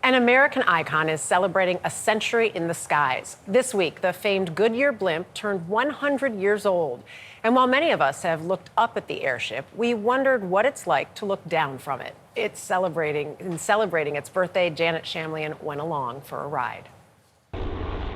An American icon is celebrating a century in the skies. This week, the famed Goodyear Blimp turned 100 years old. And while many of us have looked up at the airship, we wondered what it's like to look down from it. Celebrating its birthday, Janet Shamlian went along for a ride.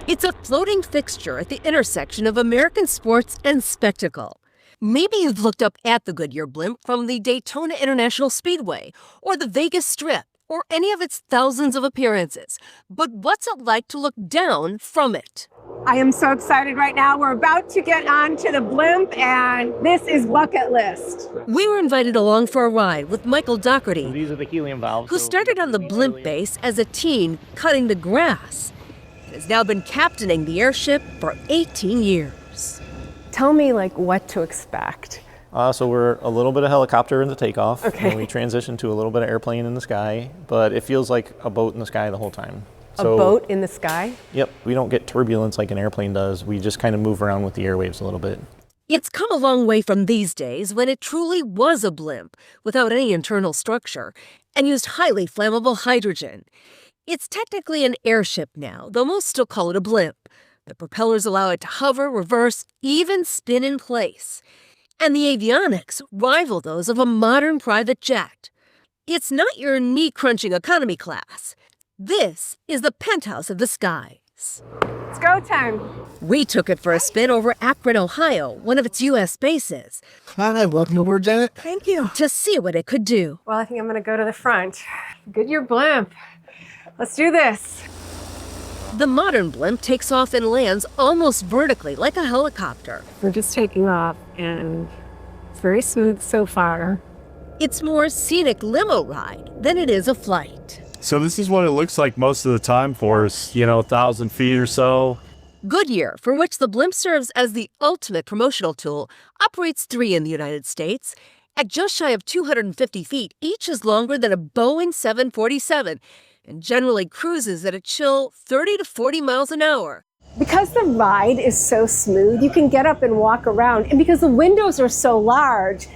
It's a floating fixture at the intersection of American sports and spectacle. Maybe you've looked up at the Goodyear Blimp from the Daytona International Speedway or the Vegas Strip or any of its thousands of appearances. But what's it like to look down from it? I am so excited right now. We're about to get onto the blimp, and this is bucket list. We were invited along for a ride with Michael Doherty, These are the helium valves. who started on the blimp base as a teen cutting the grass and has now been captaining the airship for 18 years. Tell me, what to expect. So we're a little bit of helicopter in the takeoff. Okay. And we transition to a little bit of airplane in the sky, but it feels like a boat in the sky the whole time. A boat in the sky? Yep. We don't get turbulence like an airplane does. We just kind of move around with the airwaves a little bit. It's come a long way from these days when it truly was a blimp without any internal structure and used highly flammable hydrogen. It's technically an airship now, though most still call it a blimp. The propellers allow it to hover, reverse, even spin in place. And the avionics rival those of a modern private jet. It's not your knee-crunching economy class. This is the penthouse of the skies. It's go time. We took it for a spin over Akron, Ohio, one of its U.S. bases. Hi, welcome aboard, Janet. Thank you. To see what it could do. Well, I think I'm going to go to the front. Goodyear Blimp. Let's do this. The modern blimp takes off and lands almost vertically, like a helicopter. We're just taking off, and it's very smooth so far. It's more scenic limo ride than it is a flight. So this is what it looks like most of the time for us, 1,000 feet or so. Goodyear, for which the blimp serves as the ultimate promotional tool, operates 3 in the United States. At just shy of 250 feet, each is longer than a Boeing 747 and generally cruises at a chill 30 to 40 miles an hour. Because the ride is so smooth, you can get up and walk around. And because the windows are so large,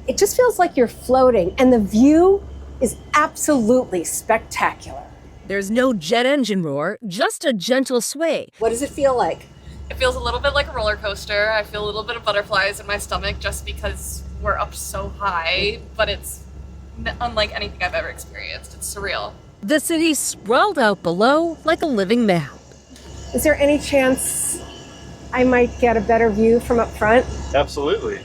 it just feels like you're floating. And the view is absolutely spectacular. There's no jet engine roar, just a gentle sway. What does it feel like? It feels a little bit like a roller coaster. I feel a little bit of butterflies in my stomach just because we're up so high, but it's unlike anything I've ever experienced. It's surreal. The city sprawled out below like a living map. Is there any chance I might get a better view from up front? Absolutely.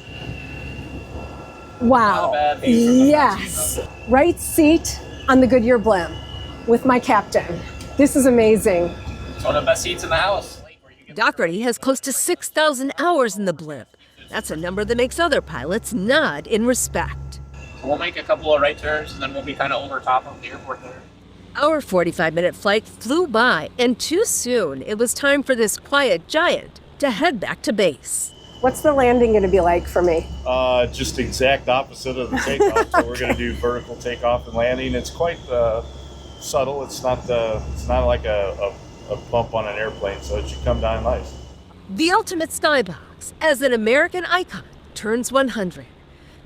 Wow. Not a bad view from up front, Yes. Right seat on the Goodyear Blimp with my captain. This is amazing. It's one of the best seats in the house. Doherty has close to 6,000 hours in the blimp. That's a number that makes other pilots nod in respect. We'll make a couple of right turns, and then we'll be kind of over top of the airport there. Our 45-minute flight flew by, and too soon it was time for this quiet giant to head back to base. What's the landing going to be like for me? Just the exact opposite of the takeoff. So we're going to do vertical takeoff and landing. It's quite subtle. It's not like a bump on an airplane, so it should come down nice. The ultimate skybox, as an American icon, turns 100.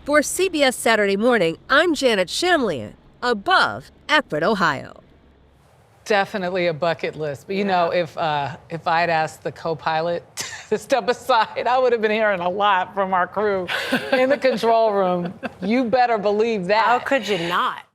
For CBS Saturday Morning, I'm Janet Shamlian, above Akron, Ohio. Definitely a bucket list. But if I'd asked the co-pilot to step aside, I would have been hearing a lot from our crew in the control room. You better believe that. How could you not?